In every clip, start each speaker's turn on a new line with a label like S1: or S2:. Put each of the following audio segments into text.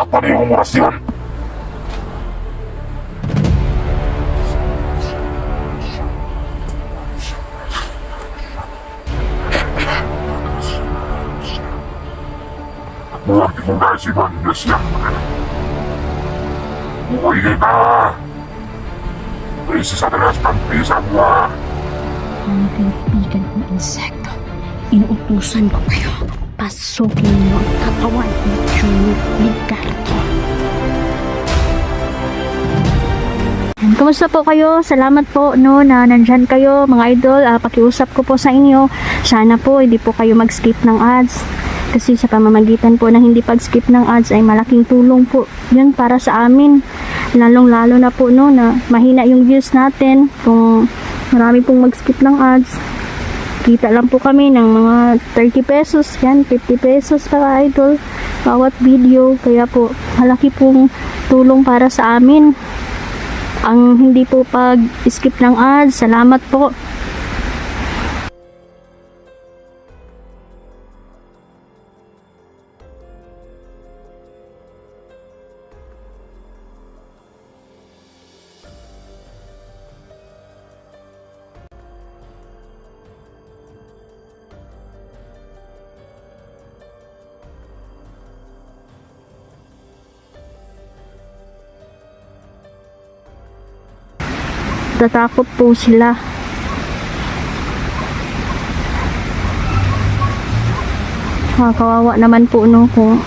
S1: panihong orasyon. Huwag mo na si Mandas yan. Buhay ka! Ay, si Satanas pang-pisa mo ah!
S2: Mga kaibigan kong insekto, inuutusan ko kayo. Pasukin niyo ang katawan ni Junior Ligardo. Kumusta po kayo? Salamat po no, na nandyan kayo mga idol. Pakiusap ko po sa inyo. Sana po hindi po kayo mag-skip ng ads. Kasi sa pamamagitan po ng hindi pag-skip ng ads ay malaking tulong po yun para sa amin. Lalong-lalo na po no, na mahina yung views natin. Kung marami pong mag-skip ng ads, kita lang po kami ng mga 30 pesos, yan, 50 pesos para idol, bawat video. Kaya po, malaki pong tulong para sa amin ang hindi po pag-skip ng ads. Salamat po. Tatakot po sila. Kawawa naman po no, kung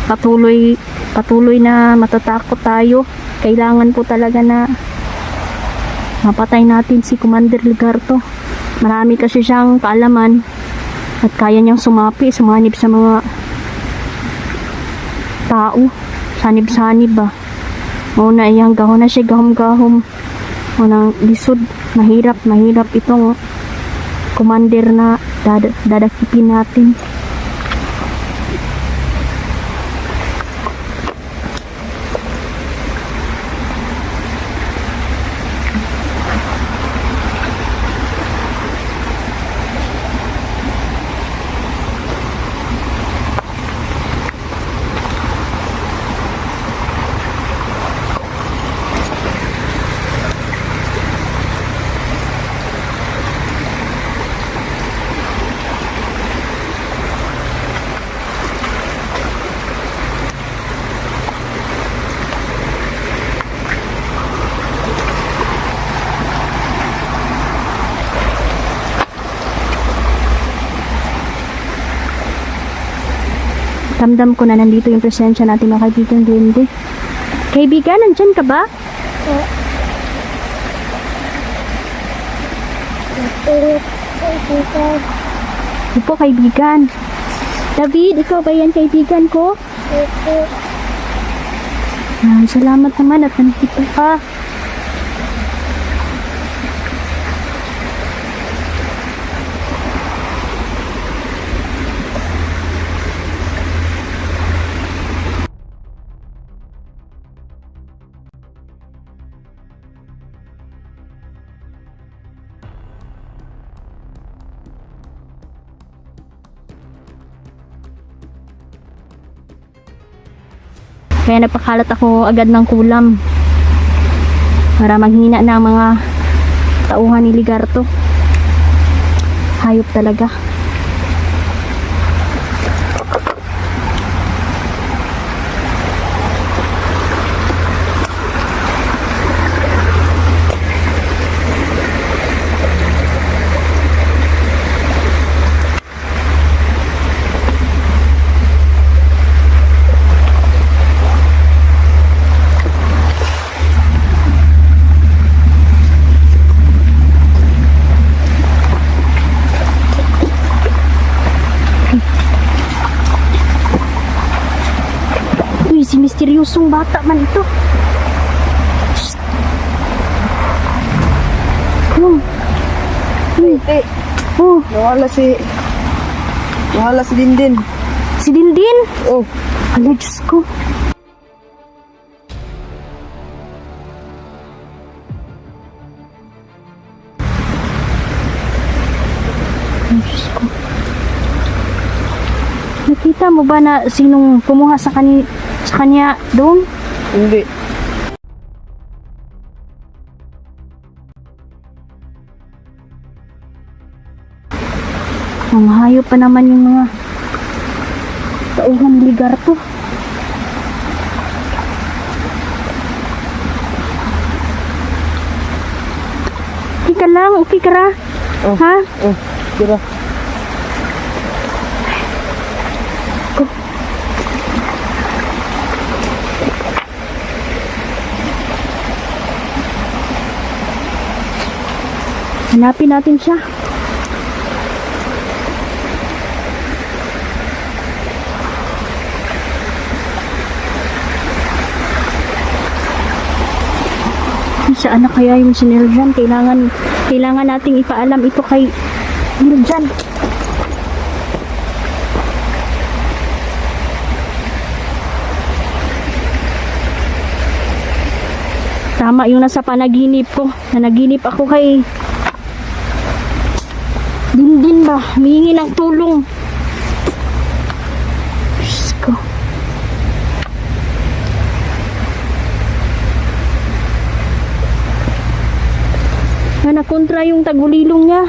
S2: patuloy na matatakot tayo. Kailangan po talaga na mapatay natin si Commander Ligardo. Marami kasi siyang kaalaman at kaya niyang sumanib sa mga tao. Sanib-sanib ba? Muna iyang gahon na siya, gahom-gahom. Unang lisod, mahirap itong commander na dadakipin natin. Damdam ko na nandito yung presensya natin mga kaibigan duwende. Kaibigan, nandyan ka ba? Opo, kaibigan. David, ikaw ba yan kaibigan ko? Salamat naman at nandito ka. Kaya napakalat ako agad ng kulam para maghina na ang mga tauhan ni Ligardo. Hayop talaga. Si misteryosong bata man ito. Oh,
S3: Nawala si Dindin.
S2: si Dindin.
S3: Oh,
S2: Ala, Diyos ko. Ay, Diyos ko. Nakita Nakita mo ba na sinong kumuha sa kanya doon?
S3: Hindi.
S2: Mga hayop pa naman yung mga tauhan ligar to. Okay ka lang, okay ka ra?
S3: Oh.
S2: Ha?
S3: Oh, tira.
S2: Hanapin natin siya. Saan na kaya yung si Niljan? Kailangan nating ipaalam ito kay Niljan. Tama yung nasa panaginip ko. Nanaginip ako kay Dindin ba? Humingi ng tulong. Diyos ko. Nakontra yung tagulilong niya.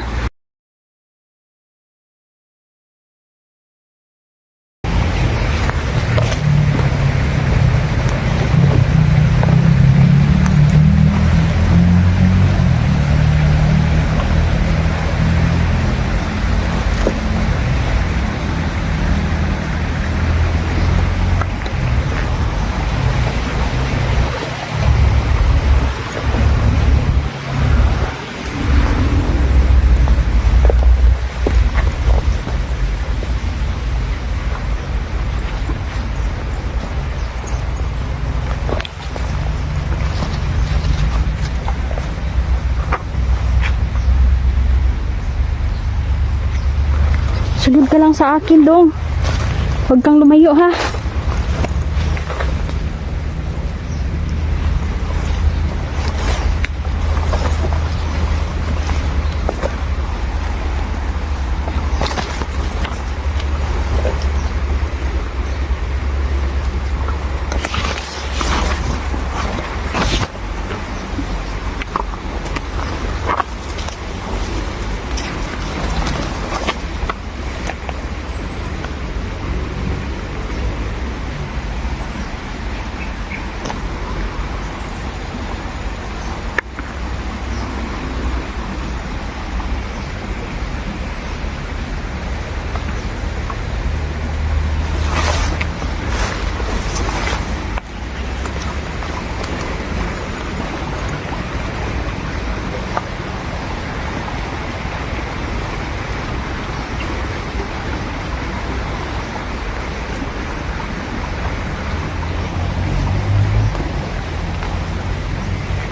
S2: Sunod ka lang sa akin, Dong. Huwag kang lumayo, ha?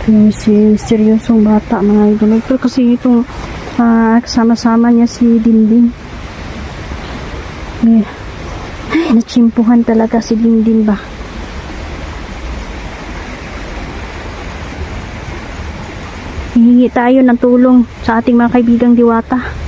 S2: Yung si misteryosong bata, mga idol. Pero kasi itong kasama-sama niya si Dindin. Natsimpuhan talaga si Dindin ba? Hihingi tayo ng tulong sa ating mga kaibigang diwata.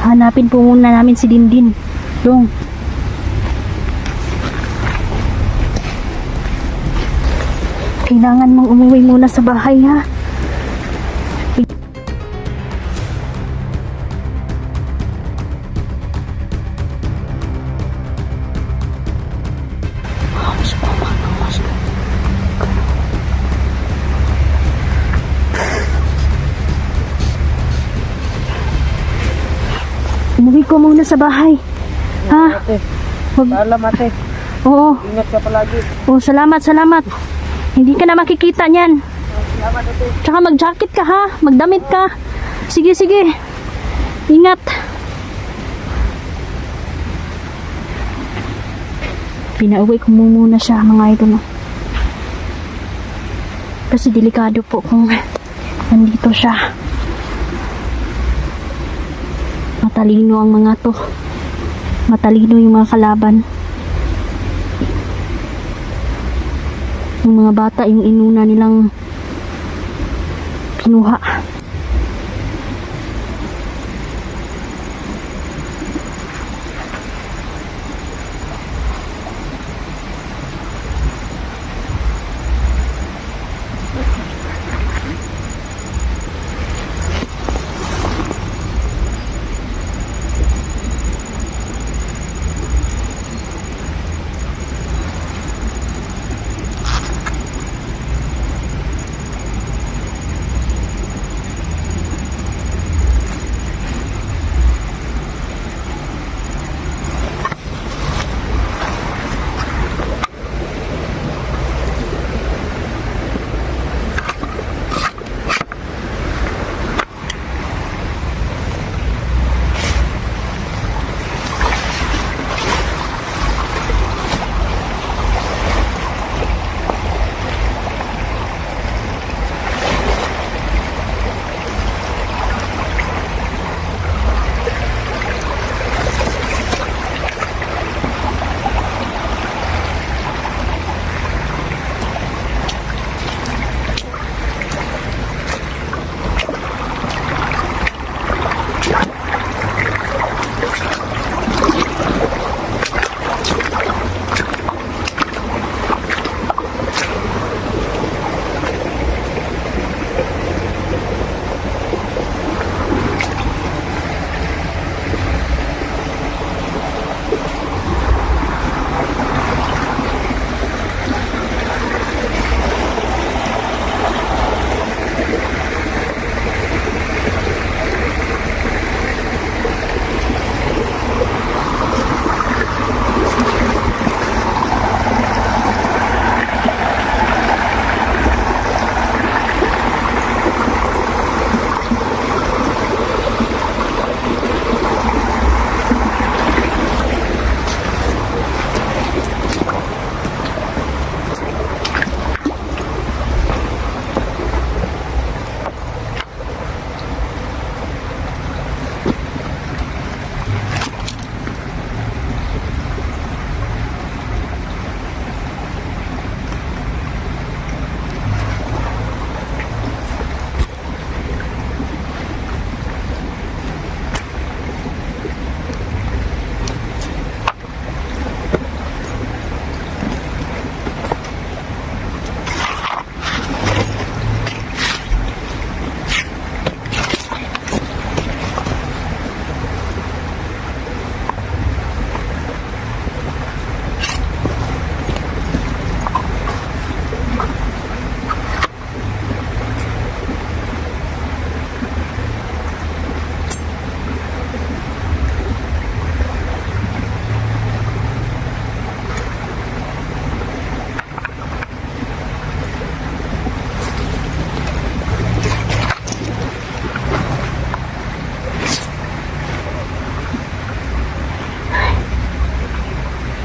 S2: Hanapin po muna namin si Dindin. Dong. Kailangan mong umuwi muna sa bahay, ha? ko muna sa bahay. Ha?
S3: Ate,
S2: Wag,
S3: paalam ate.
S2: oo.
S3: Ingat ka palagi.
S2: Oh, salamat, salamat. Hindi ka na makikita niyan.
S3: Salamat ate.
S2: Tsaka mag-jacket ka ha, magdamit ka. Sige, sige. Ingat. Pinauwi ko muna siya mga idol. Kasi delikado po kung nandito siya. Matalino ang mga to. Matalino yung mga kalaban. Yung mga bata, yung inuna nilang kinuha.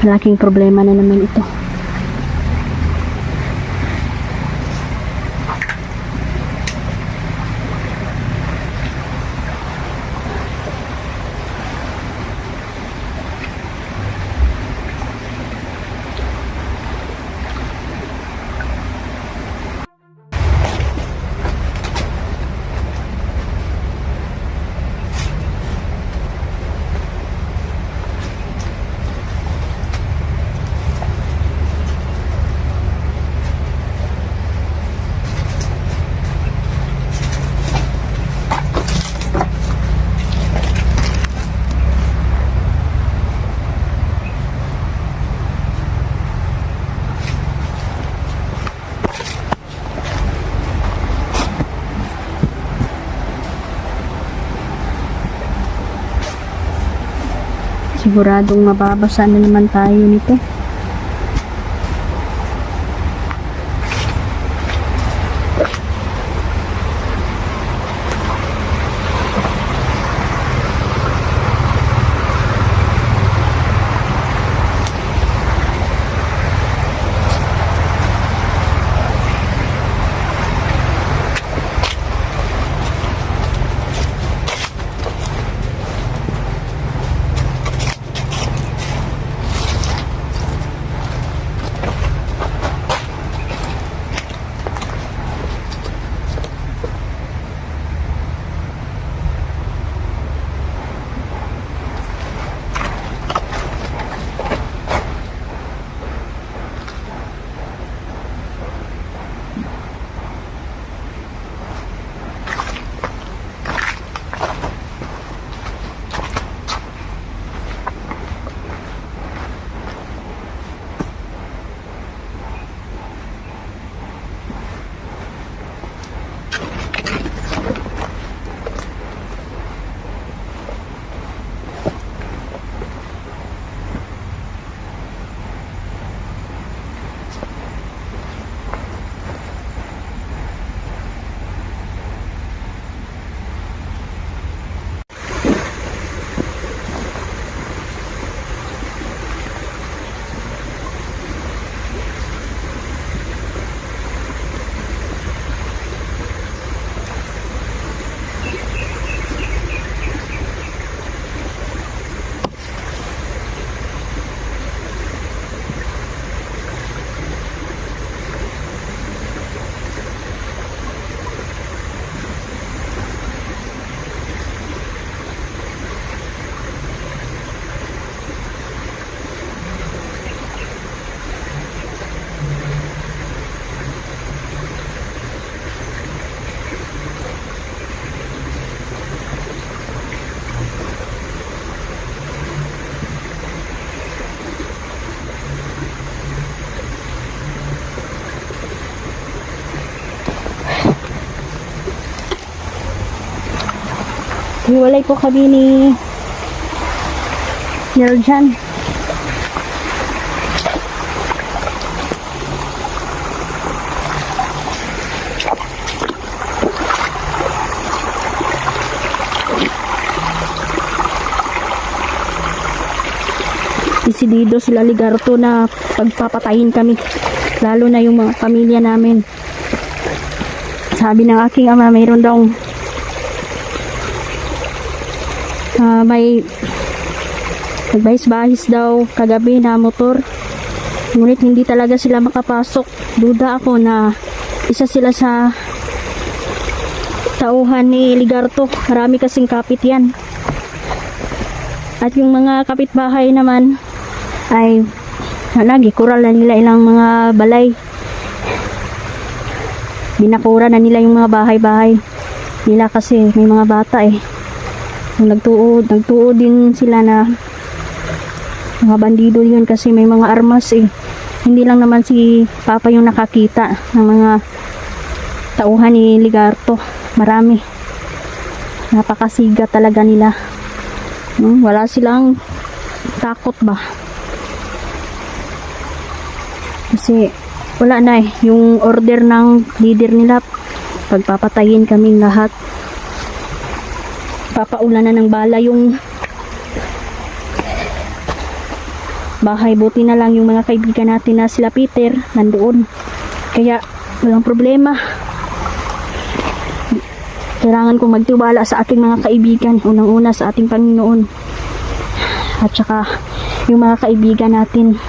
S2: Malaking problema na naman ito. Siguradong mababasa na naman tayo nito. Hiwalay po kami ni Neljan. Desidido sila Ligarto na pagpapatayin kami, lalo na yung mga pamilya namin. Sabi ng aking ama, mayroon daw may nagbahis-bahis daw kagabi na motor, ngunit hindi talaga sila makapasok. Duda ako na isa sila sa tauhan ni Ligarto. Marami kasing kapit yan, at yung mga kapitbahay naman ay lagi kural na nila ilang mga balay. Binakura na nila yung mga bahay-bahay nila kasi may mga bata eh. Nagtuod din sila na mga bandido yun kasi may mga armas eh. Hindi lang naman si Papa yung nakakita ng mga tauhan ni Ligarto. Marami. Napakasiga talaga nila. Wala silang takot ba? Kasi wala na eh. Yung order ng leader nila, pagpapatayin kaming lahat. Papaulan na ng bala yung bahay. Buti na lang yung mga kaibigan natin na sila Peter nandoon, kaya walang problema. Kailangan kong magtiwala sa ating mga kaibigan, unang-una sa ating Panginoon at saka yung mga kaibigan natin.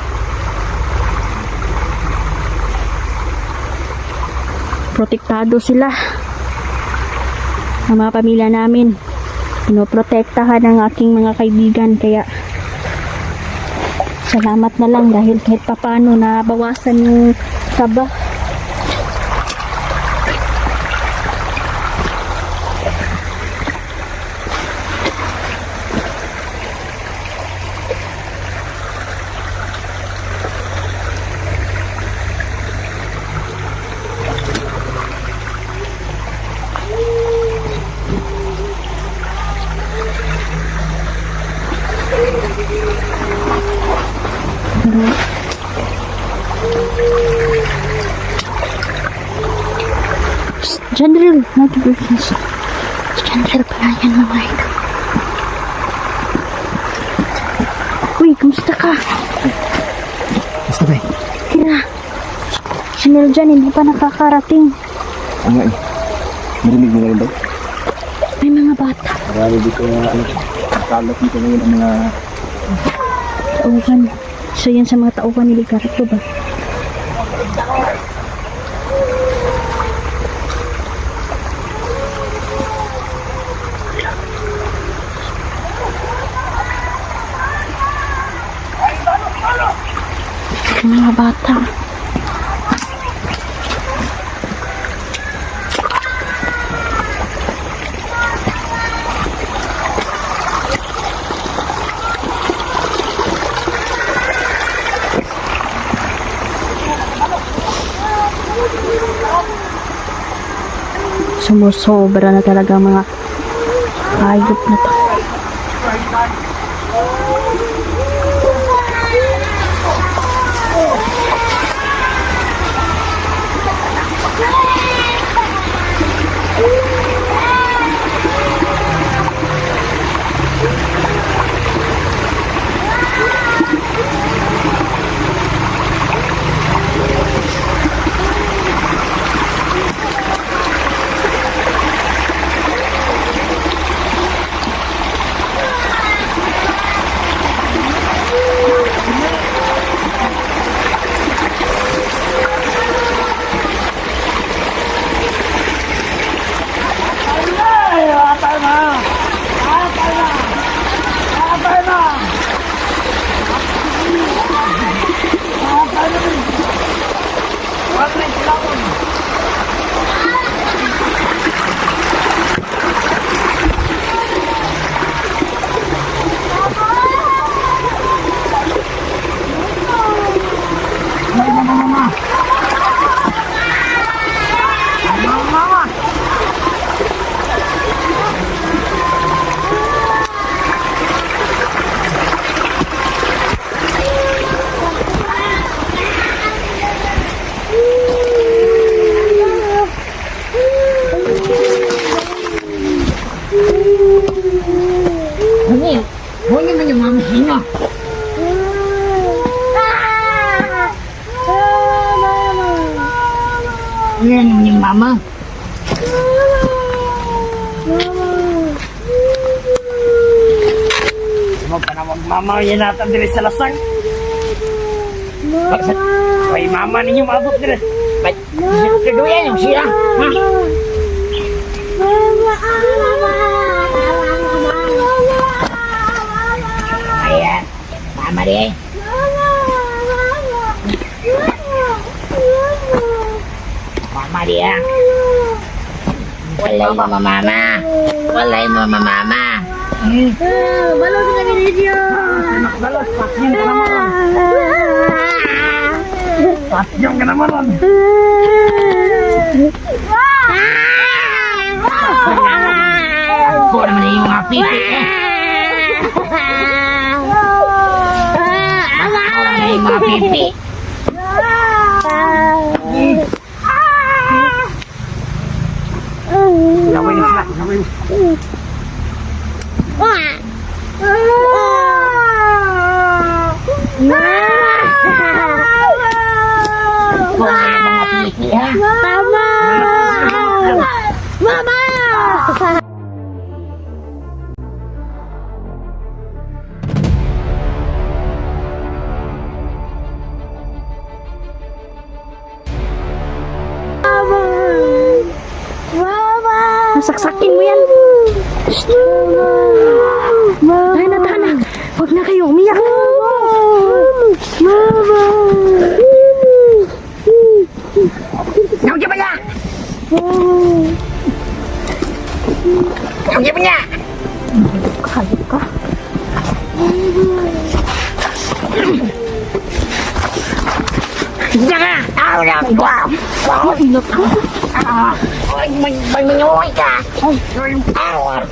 S2: Protektado sila, ang mga pamilya namin pinoprotektahan ng aking mga kaibigan, kaya salamat na lang dahil kahit papano nabawasan yung kaba. Chandril, not business. Si Chandril pala yan mga idol. Uy, kumusta ka?
S4: Basta ba?
S2: Kira. Si Meljan hindi pa nakakarating.
S4: Ano nga eh. Marinig mo na rin daw.
S2: May mga bata.
S4: Marami dito na kalat dito ngayon ang mga
S2: Tauhan. So yan sa mga tauhan ni Ligarito ba? Mga bata. Sumusobra na talaga mga hayop na to.
S5: Huwag naman yung mama sino. Yan naman yung mama. Huwag ka na mama yan natin dili sa lasang. Bakit? Ay mama ninyo maabot dili. Ba't? Kagawin yung sila. Ha? Ayan. Mama di. Mama di ya. Walay mama mama. Walay mama mama.
S2: Balos na video.
S5: Balos, patyon ka naman. Patyon ka naman. Ako naman yung mga pipi eh. Ako naman yung mga pipi. Gawin na sila, gawin. Ako naman yung mga pipi ha.
S2: Mama! Mama! Saksakin mo yan. Ay, natana. Huwag na kayo umiyak. Mama.
S5: Nauji pa niya! Nauji pa niya!
S2: Hayop ka.
S5: Diyan ka! Ako na! Wow!
S2: Inok ka.
S5: Ay, may manyoy ka! Awar!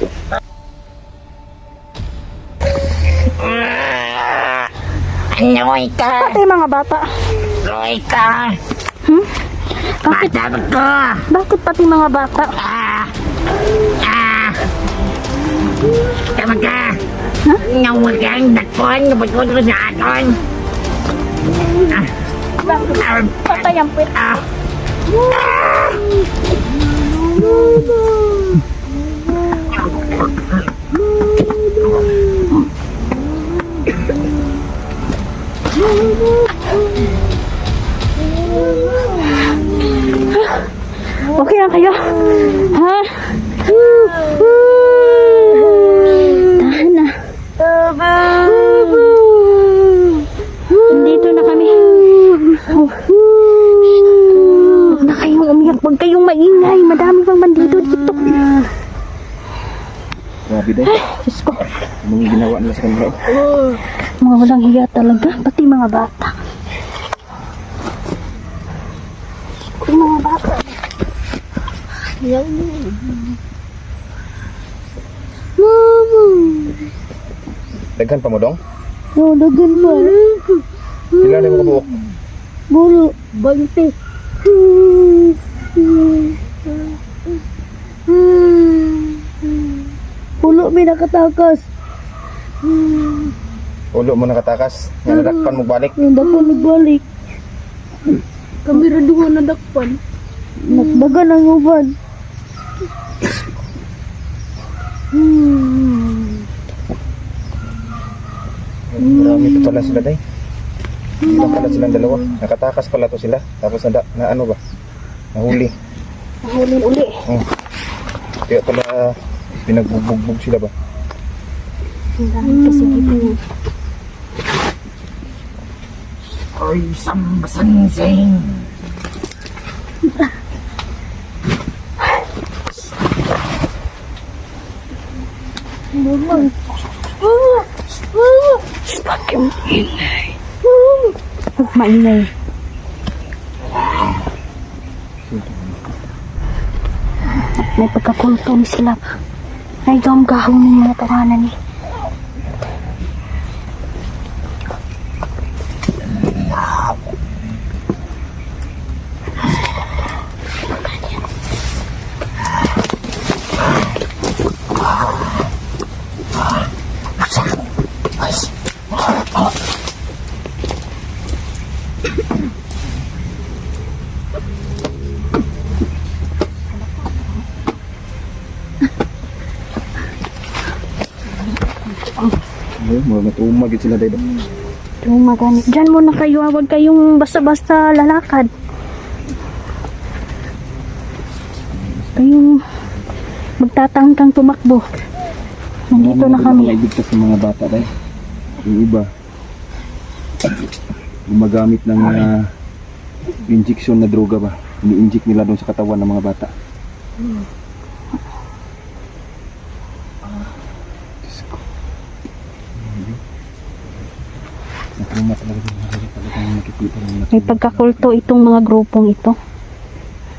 S5: Anyoy ka!
S2: Patay mga bata.
S5: Anyoy ka!
S2: Bakit?
S5: Bata ko!
S2: Bakit pati mga bata?
S5: Tama ka!
S2: Ha?
S5: Ngawag kang dakon, kapagod ko sa aton!
S2: Patay ang pwet. Okay lang kayo? Ha? Tahan na. Nandito na kami. Huwag na kayong umiyak. Huwag kayong maingay. Madami pang bandito dito.
S4: Grabe day.
S2: Diyos ko.
S4: Anong ginawa nila sa kanila?
S2: Mga walang hiya talaga. Pati mga bata. Pati mga bata.
S4: Daghan pa mo dong?
S2: Oh, dagan pa.
S4: Ilan na mo kabuok?
S2: Bulo. Bante. Pulo may nakatakas.
S4: Ulo mo nakatakas. Nga nadakpan mo balik.
S2: Hindi ako nagbalik. Kami rin doon nadakpan. Nagdagan ang uban.
S4: Marami pa pala sila day. Hindi lang pala silang dalawa. Nakatakas pala to sila. Tapos na ano ba? Nahuli.
S2: Nahulin uli.
S4: Kaya pala pinagbubugbog sila ba?
S2: Ang dami kasi dito yun.
S5: Oy, sambasansing!
S2: Huwag kayong maingay. Huwag maingay. May pagkakulto ni sila. Ay, gahong ng mga tawanan ni.
S4: Ayun, mga matumagit sila day.
S2: Yung maganit. Diyan muna kayo. Huwag kayong basta-basta lalakad. Kayong magtatangkang tumakbo. Nandito na kami.
S4: Mga iligtas ng mga bata day. Yung iba gumagamit ng injection na droga ba? Ini-inject nila doon sa katawan ng mga bata. Nakruma talaga din talagang nakikita ng
S2: May pagkakulto itong mga grupong ito.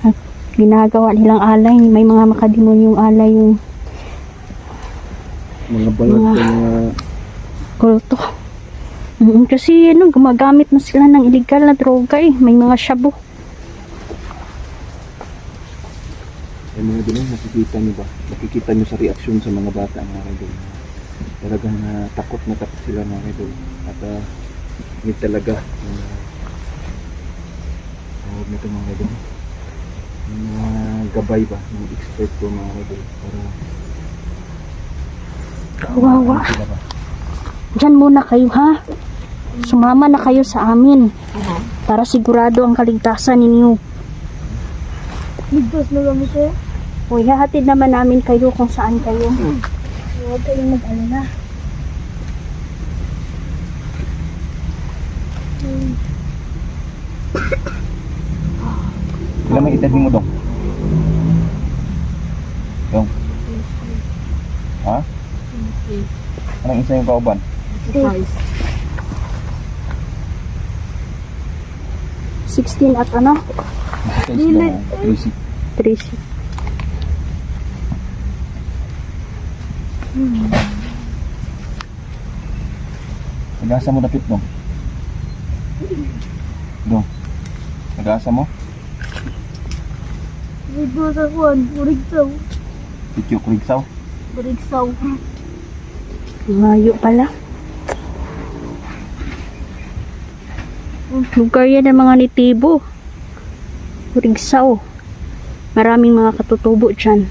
S2: At ginagawa nilang alay. May mga makademonyong alay yung
S4: mga balot ng mga
S2: kulto. Kasi gumagamit na sila ng illegal na droga eh. May mga shabu.
S4: yung mga doon nakikita nyo ba? Nakikita nyo sa reaksyon sa mga bata mga idol. Talagang takot na takot sila mga idol. At hindi talaga tawag nito mga idol. Yung mga gabay ba? Yung expert ko mga idol. Para
S2: Kawawa.
S4: sila ba?
S2: Diyan muna kayo ha. Sumama na kayo sa amin. Para sigurado ang kaligtasan ninyo.
S3: Ligtas na kami sir.
S2: Uy, hahatid naman namin kayo kung saan kayo.
S3: Huwag kayong mag-alala.
S4: Ilan may edad mo dong? Dong? Ha? Anong isa yung kauban?
S2: 16 at ano?
S4: Dili.
S2: 30.
S4: Nag-asa mo dapit dong? Dong? Nag-asa mo?
S3: Dito sa kuwan, Urigsaw.
S4: Sityo Kurigsaw.
S3: Urigsaw.
S2: Layo pala. Lugar yan ng mga nitibo. Urigsaw. Maraming mga katutubo dyan.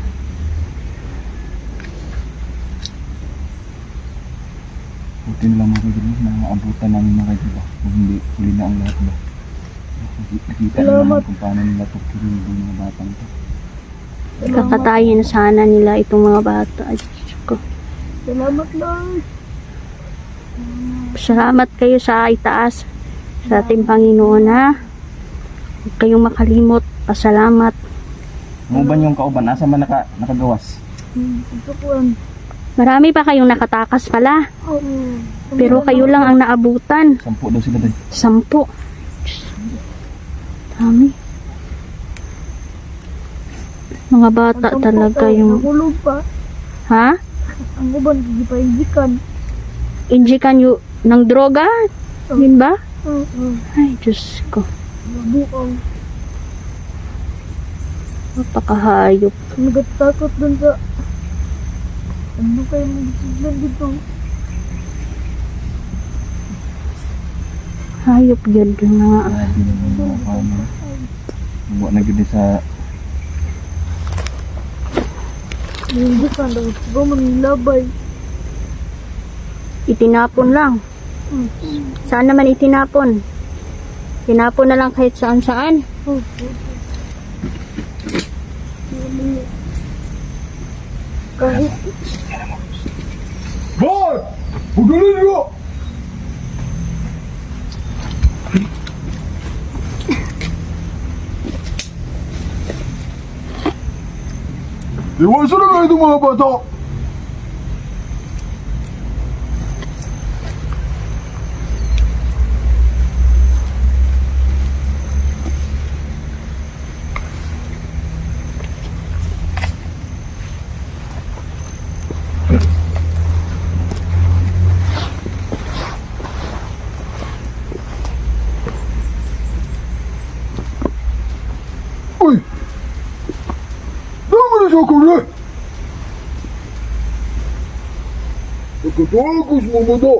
S4: Buti na lang mga kaibigan na maabutan namin mga kaibigan. Kung hindi, huli na ang lahat ba. Nakita na namin kung paano nila tukirin yung mga batang to.
S2: Kakatayin sana nila itong mga bata. Ay, Diyos ko.
S3: Salamat lang.
S2: Salamat kayo sa itaas. Sa ating Panginoon ha. Huwag kayong makalimot. Pasalamat.
S4: Ano ba yung kauban? Asa man nakagawas?
S3: Ito kuwan.
S2: Marami pa kayong nakatakas pala. Pero kayo lang ang naabutan.
S4: 10 daw sila din.
S2: 10. Dami. Mga bata talaga yung...
S3: Nahulog pa.
S2: Ha?
S3: Ang uban, hindi pa indikan.
S2: Injikan yung ng droga? Yun ba?
S3: Oo.
S2: Ay, Diyos ko.
S3: Nabuang.
S2: Napakahayop.
S3: Nagatakot dun sa... Ano kayo magsiglan dito?
S2: Hayop yun yung mga...
S4: Grabe naman mga paano. Huwag na gini sa...
S3: Hindi ka daw. Siguro manilabay.
S2: Itinapon lang. Saan naman itinapon? Tinapon na lang kahit saan-saan.
S3: Kahit
S1: Boy! Pagdalin nyo! Iwasan na nga itong mga bata! Uy! Dama na siya kung rin! Nagkatagos mo mo na!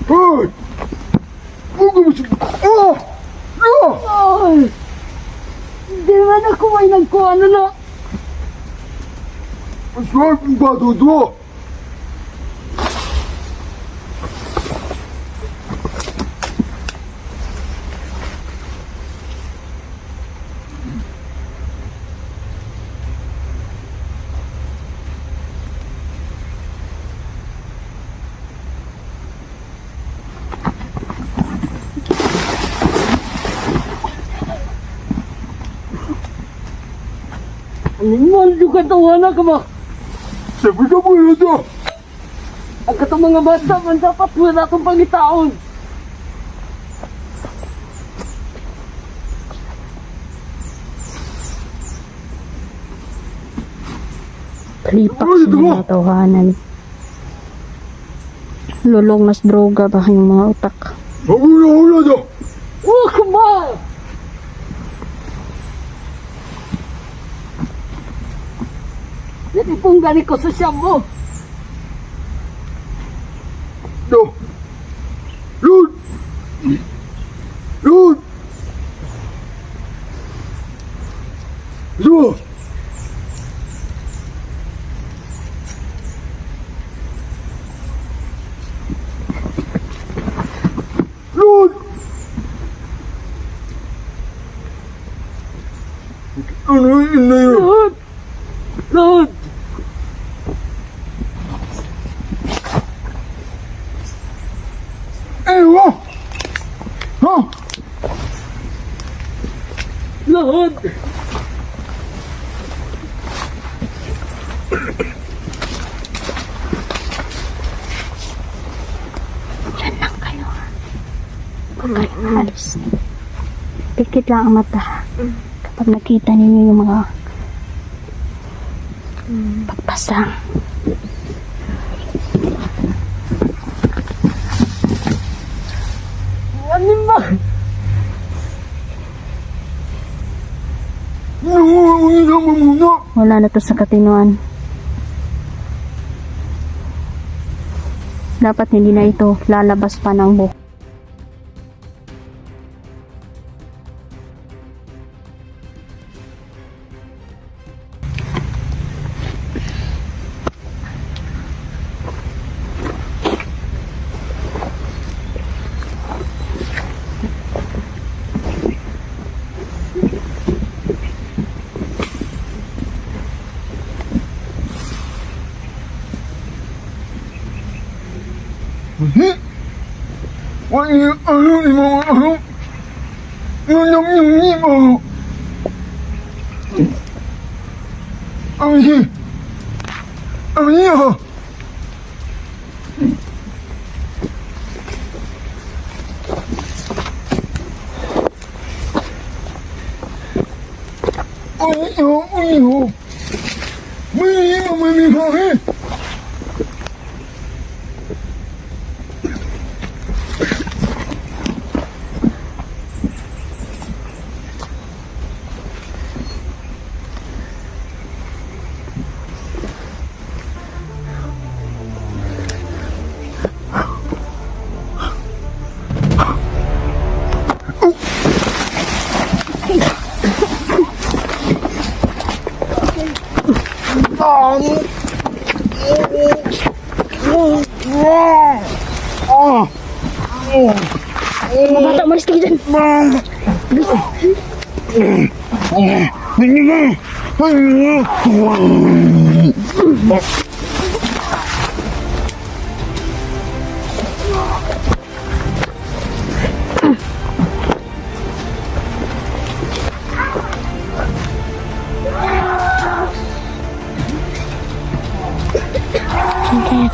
S1: Hey! Huwag mo siya! Ah! Ah!
S3: ay! Hindi man ako may nagkuhan na.
S1: Ang sarap ng bata ito!
S5: Animal juga tawanan ka ba?
S1: Sabi ka mo yun ito!
S5: Ang katong mga bata man dapat wala itong pangitaon.
S2: Palipak sa mga tawanan. Lulong mas droga ba yung mga utak?
S1: Hula na!
S5: Oh, come on! Yan pong galing ko sa siyam mo.
S1: No! Yun! Yun! Ito! Yun! Ano yun na yun?
S5: Lord! Lord!
S1: Ewa! Ha?
S5: Lord!
S2: Diyan lang kayo ha. Huwag kayong alis. Pikit lang ang mata. Kapag nakita ninyo yung mga pagpasang.
S3: Ano ba?
S1: Nauuna mo muna.
S2: Wala na to sa katinuan. Dapat hindi na ito lalabas pa ng buhok.
S1: Wala ano ni mga ano. Nunang yung lima. Ang iya. Iyo. May mamalihahe.
S2: Mga bata, umalis kayo dyan.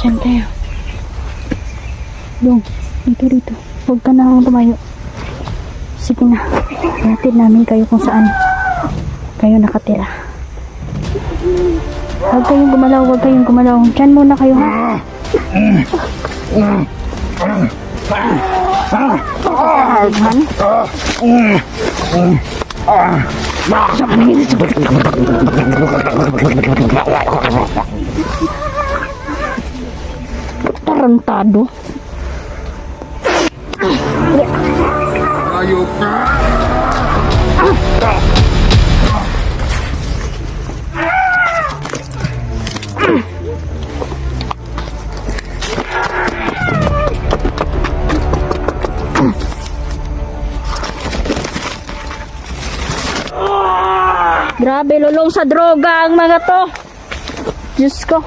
S2: Diyan tayo. Dong, dito. Huwag ka na tumayo. Sige na. Hatid namin kayo kung saan kayo nakatira. Huwag kayong gumalaw. Diyan muna kayo, ha? Tarantado.
S1: Ayok na.
S2: Grabe, lulong sa droga ang mga to. Diyos ko.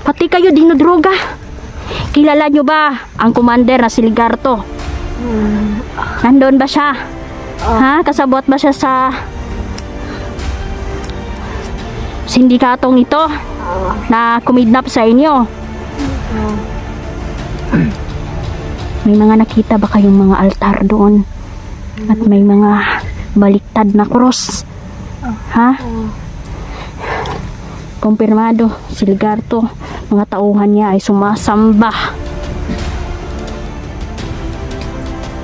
S2: Pati kayo dinodroga. Kilala nyo ba ang commander na si Ligarto? Nandun ba siya? Ha? Kasabot ba siya sa sindikatong ito na kumidnap sa inyo? May mga nakita ba kayong mga altar doon? At may mga baliktad na cross? Ha? Kumpirmado, si Ligarto, mga tauhan niya ay sumasamba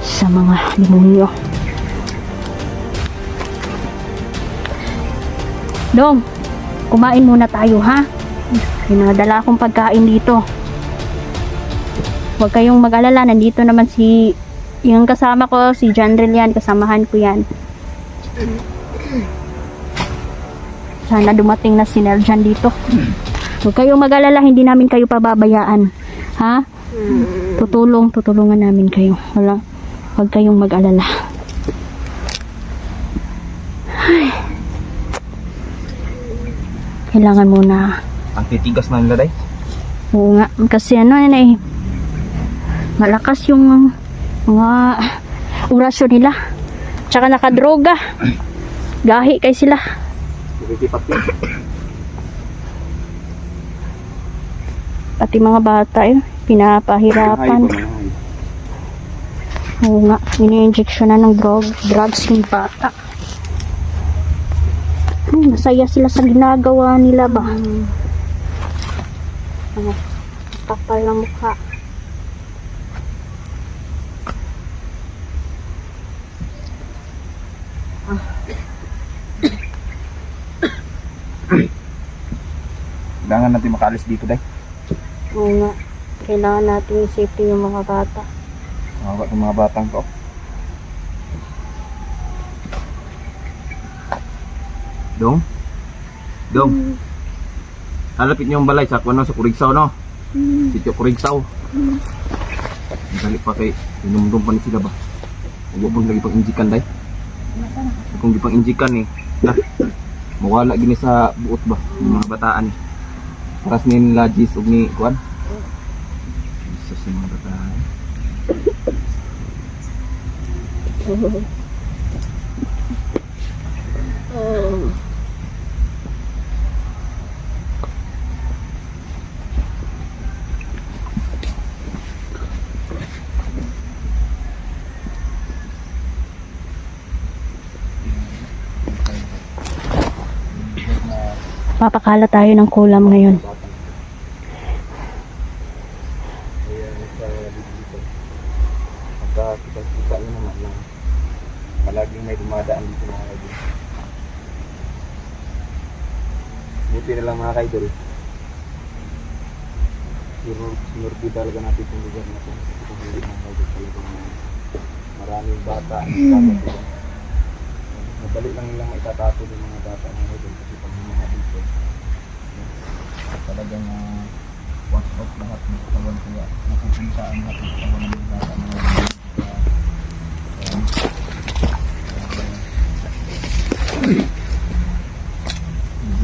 S2: sa mga demonyo. Dong, kumain muna tayo, ha? May mga dala akong pagkain dito. Huwag kayong mag-alala, nandito naman yung kasama ko, si Jandrel yan, kasamahan ko yan. Sana dumating na si Nerjan dito. Huwag kayong mag-alala, hindi namin kayo pababayaan. Ha? Tutulungan namin kayo. Huwag kayong mag-alala. Ay. Kailangan muna.
S4: Ang titigas na nila, day.
S2: Oo nga, kasi malakas yung mga orasyon nila. Tsaka nakadroga. Gahi kay sila. Pati mga bata eh, pinapahirapan. Oo nga, ini-injection na ng drugs yung bata. Masaya sila sa ginagawa nila ba? Kapal ng mukha.
S4: Kailangan natin makaalis dito, Day.
S2: Oo nga, kailangan natin i-safety yung mga bata.
S4: Yung mga batang to. Dong. Halapit niyo yung balay sa sa Kurigsaw, no? Sitio Kurigsaw. Dali pa kay inumdum pa ni sila ba? Huwag pong lagi pang-injikan, Day. Kung di pang-injikan eh. Mawala gini sa buot ba? Yung mga bataan eh. Paras ni nila Jis ug ni Kuan. Isa sa mga bataan.
S2: Papakala tayo ng kulam ngayon.
S4: Kita nyo naman lang. Palaging may dumadaan dito mga kaidol. Buti na lang mga kaidol. Sinurbi talaga natin itong lugar natin. Kung hindi mga kaidol talagang maraming bata. Madali lang nilang maitatato ng mga bata mga kaidol. Kasi pag mga dito talagang watch out lahat ng katawan kaya napupuntaan natin sa katawan ng bata mga kaidol.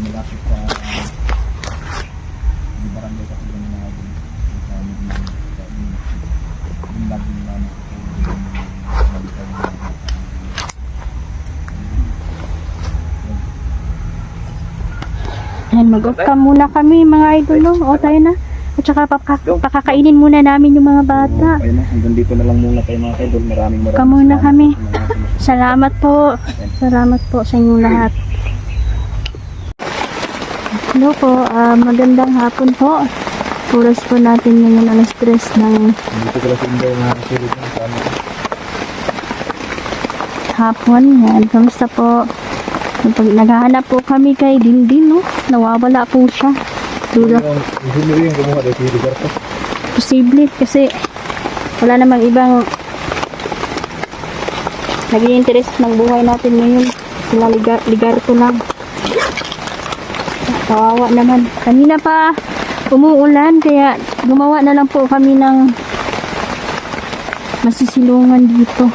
S4: Malapit sa di barangay kasi yung mga
S2: Mag-off ka muna kami mga idol, no? O tayo na. At saka pakakainin muna namin yung mga bata.
S4: Ayun na, hanggang dito na lang muna kayo mga kaidol. Maraming
S2: Kamuna kami. Salamat po. Salamat po sa inyong lahat. Hello po, magandang hapon po. Oras po natin ngayon alas 3 ng
S4: dito ko lang sa inday na silid ng sana.
S2: hapon. Yan, kamusta po? Naghahanap po kami kay Dindin, no? Nawawala po siya. Duda.
S4: Hindi mo yung kumuha dahil si Roberto.
S2: Posible kasi wala namang ibang nag-i-interest ng buhay natin ngayon. Sila Ligarto lang. Kawawa naman. Kanina pa umuulan kaya gumawa na lang po kami ng masisilungan dito.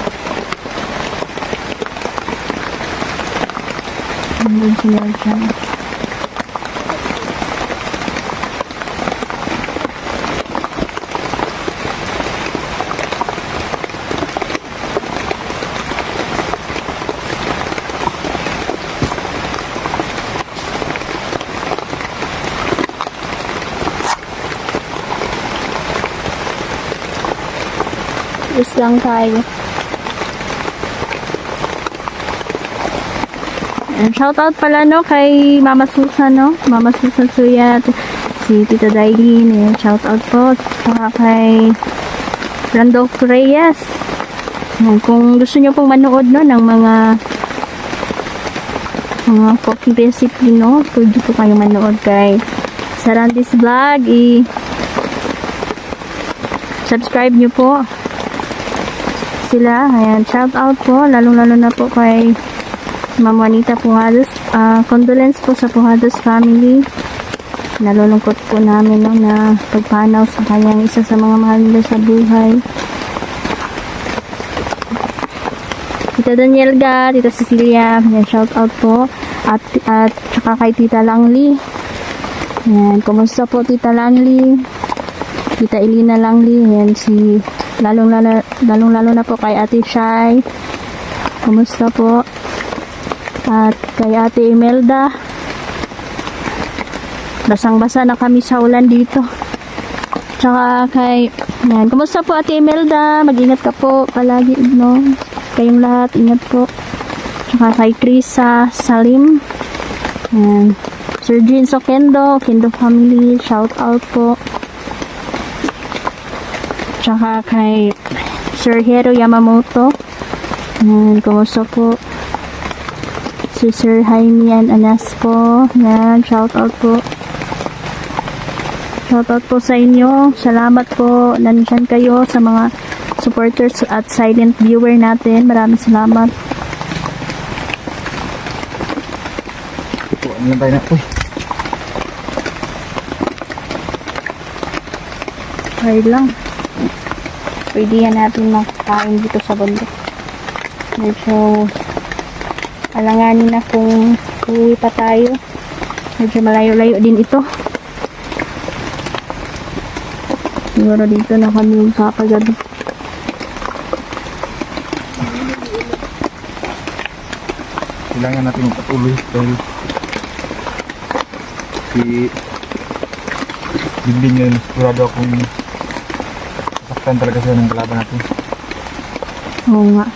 S2: Andun sila dyan. Is lang tayo. Shoutout pala no kay Mama Susan, no? Mama Susan Suya, si Tita Dailin, shoutout po. Saka kay Randolph Reyes. Kung gusto nyo pong manood no ng mga cooking recipe, no, pwede po kayo manood kay Sarandis Vlog. Subscribe nyo po sila. Ayan, shoutout po, lalong-lalo na po kay Ma'am Juanita Pujados. Condolence po sa Pujados family. Nalulungkot po namin no, na pagpanaw sa kanyang isa sa mga mahal nila sa buhay. Tita Danielga, Tita Cecilia, yan, shout out po. At saka kay Tita Langli. Yan, kumusta po Tita Langli? Tita Elina Langli, yan si lalong-lalo na po kay Ate Shai. Kumusta po? At kay Ate Imelda. Basang-basa na kami sa ulan dito. Tsaka kay, yan, kumusta po Ate Imelda? Mag-ingat ka po palagi, no? Kayong lahat, ingat po. Tsaka kay Krisa Salim. Yan. Sir Jean Sokendo, Kendo family, shout out po. Tsaka kay Sir Hero Yamamoto. Yan, kumusta po? Si Sir Jaime Anas po. Yan, shout out po. Shoutout po sa inyo. Salamat po. Nandyan kayo sa mga supporters at silent viewer natin. Maraming salamat.
S4: Ito, ano lang tayo na. Uy,
S2: Hard lang. Pwede yan natin makakain dito sa bundok. Medyo alanganin na kung uwi pa tayo. Medyo malayo-layo din ito. Siguro dito na kami kakagabi.
S4: kailangan natin magpatuloy dahil si Dindin yun, sigurado akong sasaktan talaga siya ng kalaban natin.
S2: Oo nga.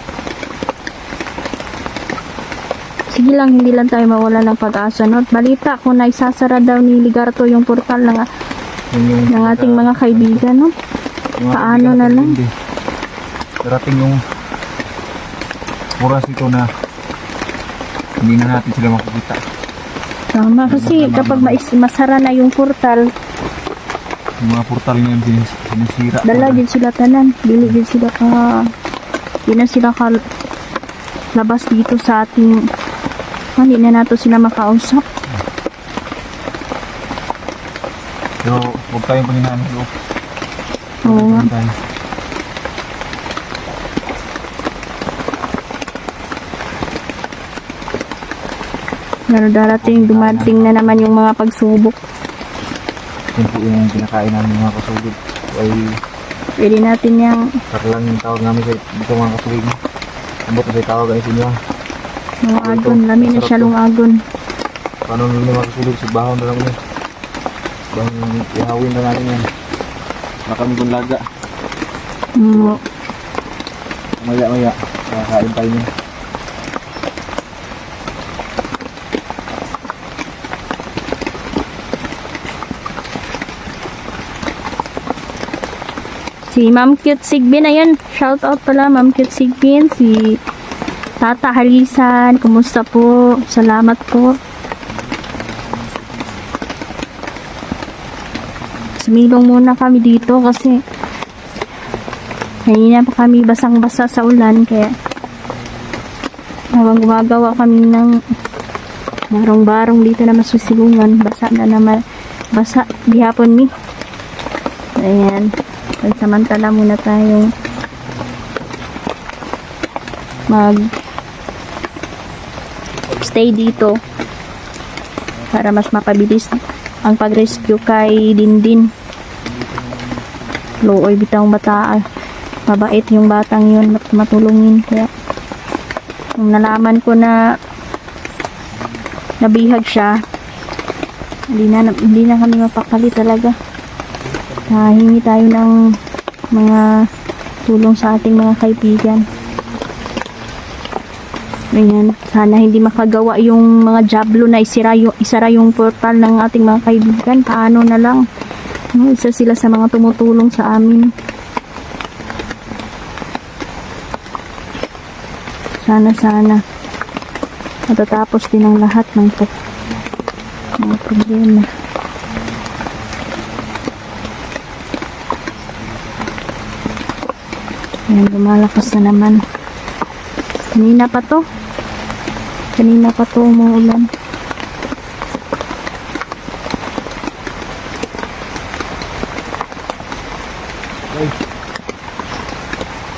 S2: Sige lang, hindi lang tayo mawala ng pag-asa. No? At balita kung na isasara daw ni Ligarto yung portal
S4: Yun
S2: ng ating mga kaibigan. No?
S4: yung mga
S2: Paano
S4: kaibigan
S2: na
S4: natin,
S2: lang?
S4: hindi. Darating yung oras ito na hindi na natin sila makikita.
S2: Tama, kasi kapag masara na yung portal,
S4: Yung mga portal niya sinisira.
S2: dala din sila tanan. Dili din sila di na sila labas dito sa ating, hindi na nato sila makausap.
S4: Pero huwag tayong panghinaan ng loob.
S2: Oo nga.
S4: Tayo.
S2: Pero dumating na naman yung mga pagsubok.
S4: Yun po yung pinakain namin mga kasugod. Ay
S2: Pwede natin yung
S4: karlang yung tawag namin sa dito mga kasugod. Ambot na sa tawag ay sinyo.
S2: lungagon. Lami na siya lungagon.
S4: Paano nila mga kasugod? Subahon na lang yun. Bang ihawin na natin yan. Makamigong laga.
S2: Mm,
S4: Maya-maya. Kakain tayo niya.
S2: si Ma'am Cute Sigbin, ayun, shout out pala Ma'am Cute Sigbin, si Tata Halisan, kumusta po? Salamat po. Sumilong muna kami dito kasi kanina pa kami basang-basa sa ulan, kaya habang gumagawa kami ng barong-barong dito na masusilungan, basa na naman, basa gihapon ni. Ayan. Samantala muna tayong stay dito para mas mapabilis ang pag-rescue kay Dindin. Looy bitang bata, mabait yung batang yun, matulungin. Kaya nung nalaman ko na nabihag siya, hindi na kami mapakali talaga. Hingi tayo ng mga tulong sa ating mga kaibigan. Ayan, sana hindi makagawa yung mga jablo na isara yung portal ng ating mga kaibigan. Paano na lang? Isa sila sa mga tumutulong sa amin. Sana matatapos din ang lahat ng mga problema. Ayan, lumalakas na naman. Kanina pa to umuulan.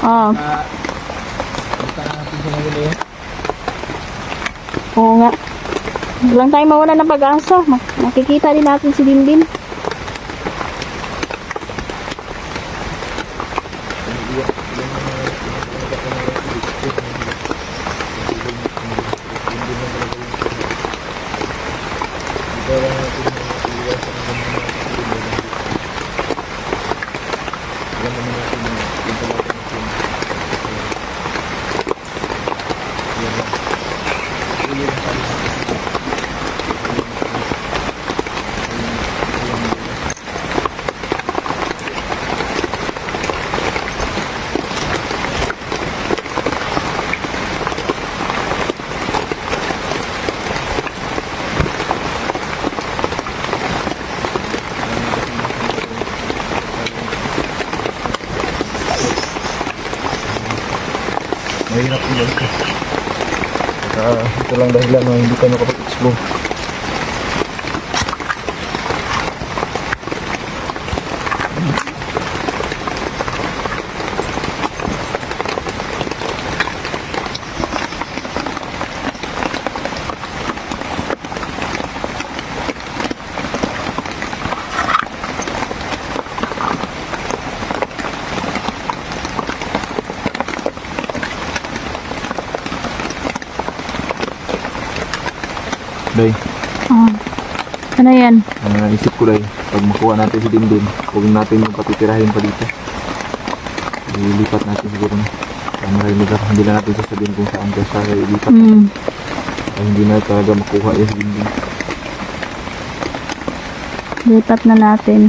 S2: Oh. Oo nga. Huwag lang tayo mawala ng pag-asa. Makikita din natin si Dindin.
S4: Mahirap po yan. Ito lang dahilan na hindi ka nakapag-explore. Day,
S2: Oh. Ano yan?
S4: isip ko day, pag makuha natin si Dindin, huwag natin yung patitirahin pa dito. Ilipat natin siguro na. Maraming lugar, hindi na natin sasabihin kung saan siya ilipat. Ay, hindi na talaga makuha yung si Dindin.
S2: Lipat na natin.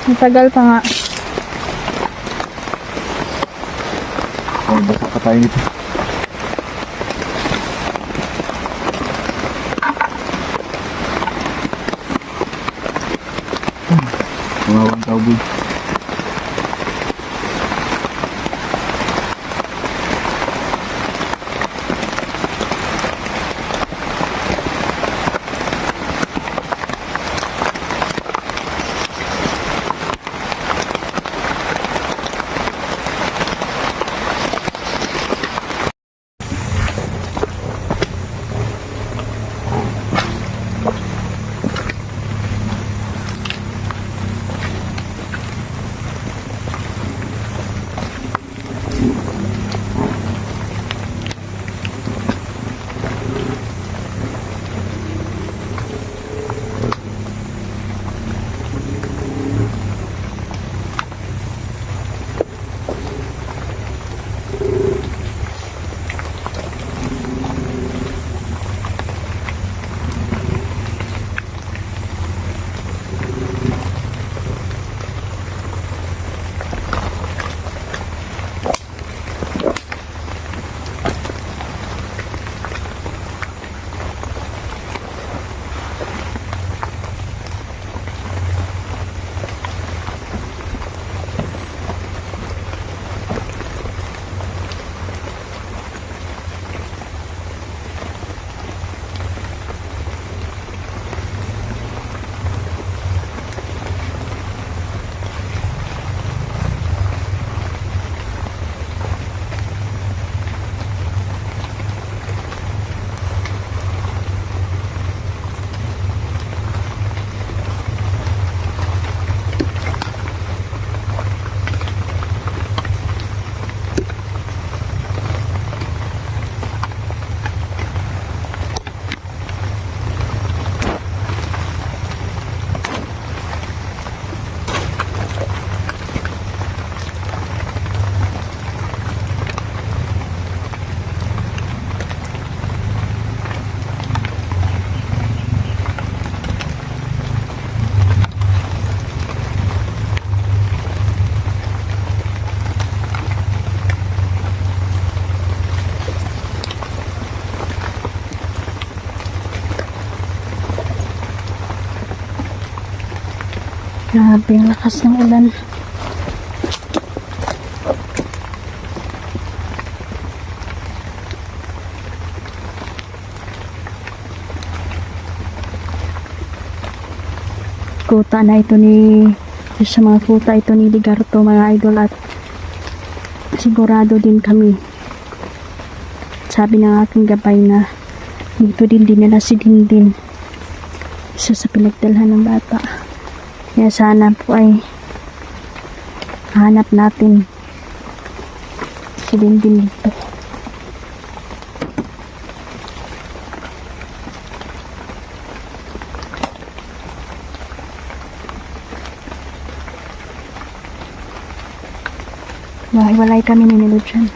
S2: Matagal pa nga.
S4: Oh, basta pa tayo nito. Mga 1,000.
S2: Grabe ang lakas ng ulan. Kuta na ito sa mga kuta ito ni Ligarto, mga idol, at sigurado din kami. Sabi ng aking gabay na dito din dinala si Dindin, isa sa pinagdalhan ng bata. Kaya sana po ay hanap natin si Dindin dito. Mahiwalay kami ni Nilo dyan.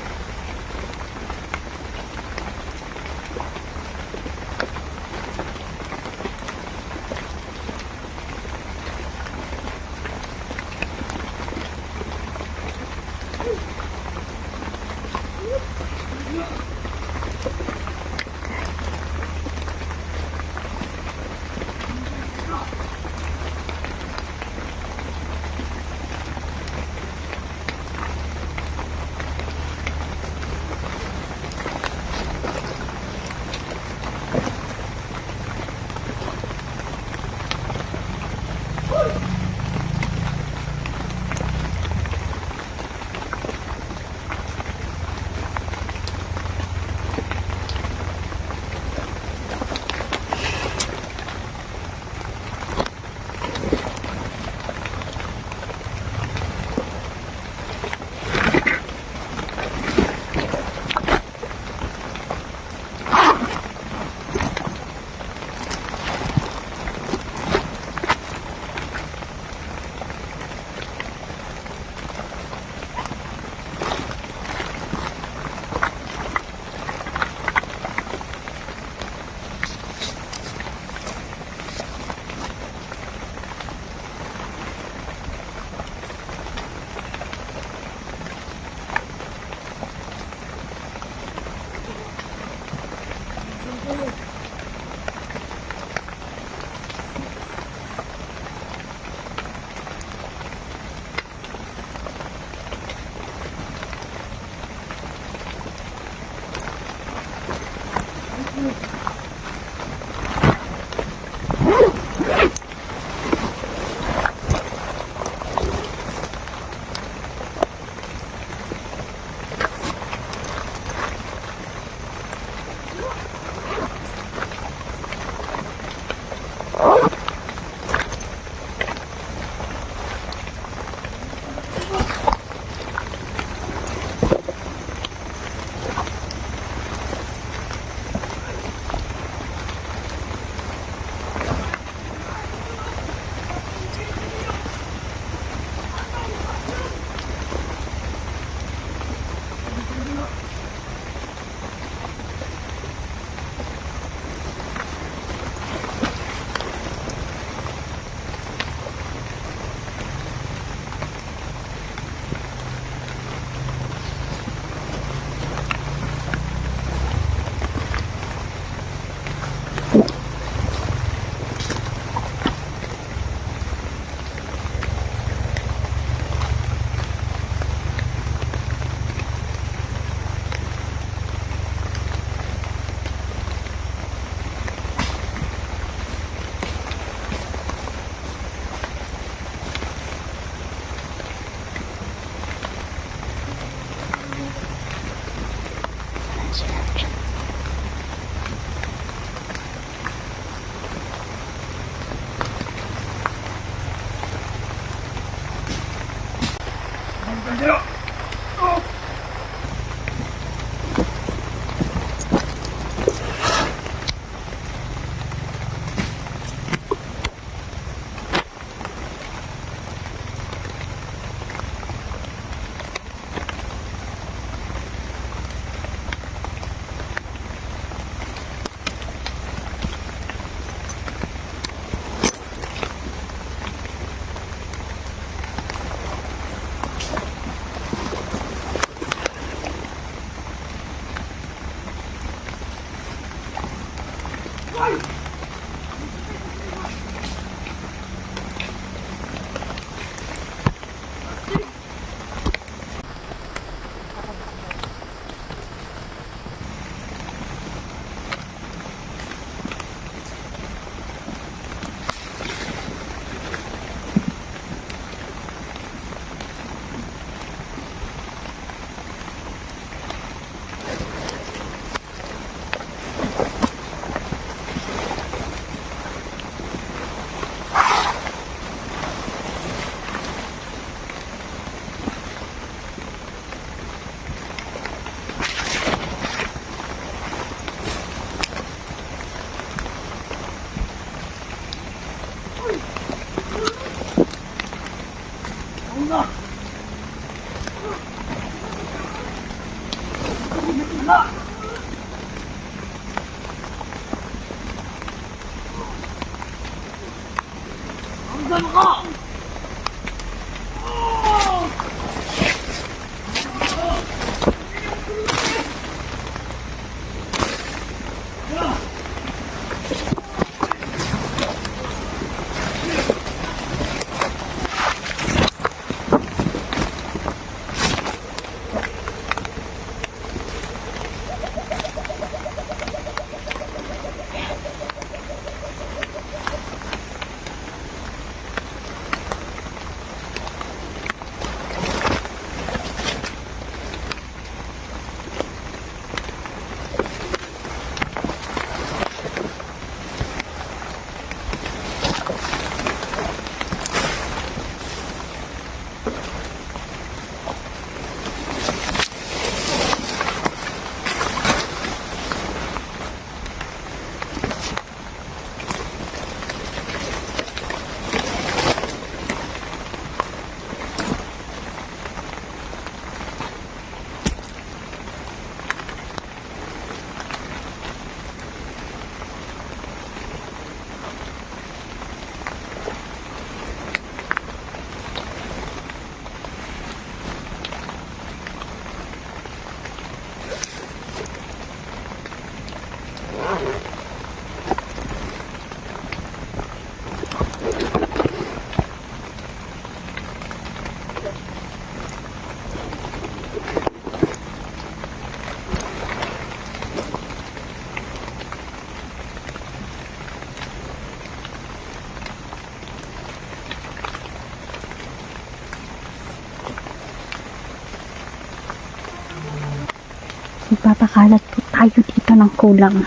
S2: Magpapakalat po tayo dito ng kulang.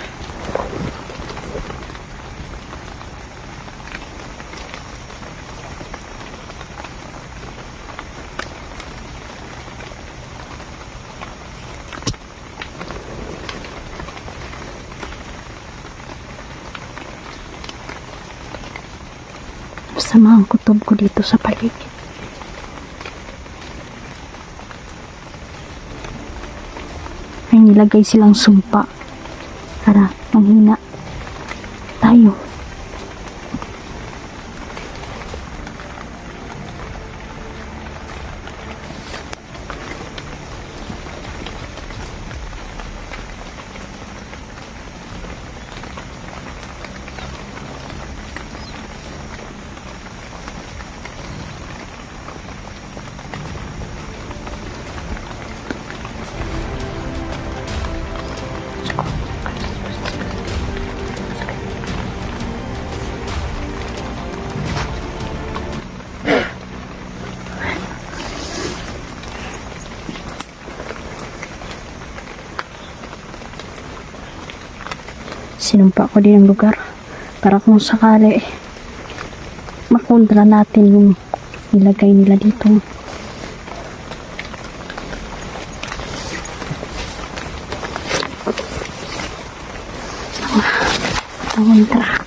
S2: Masama ang kutob ko dito sa paligid. Ay nilagay silang sumpa para manghina tayo. Sinumpa ko din ang lugar para kung sakali makontra natin yung nilagay nila dito kontra.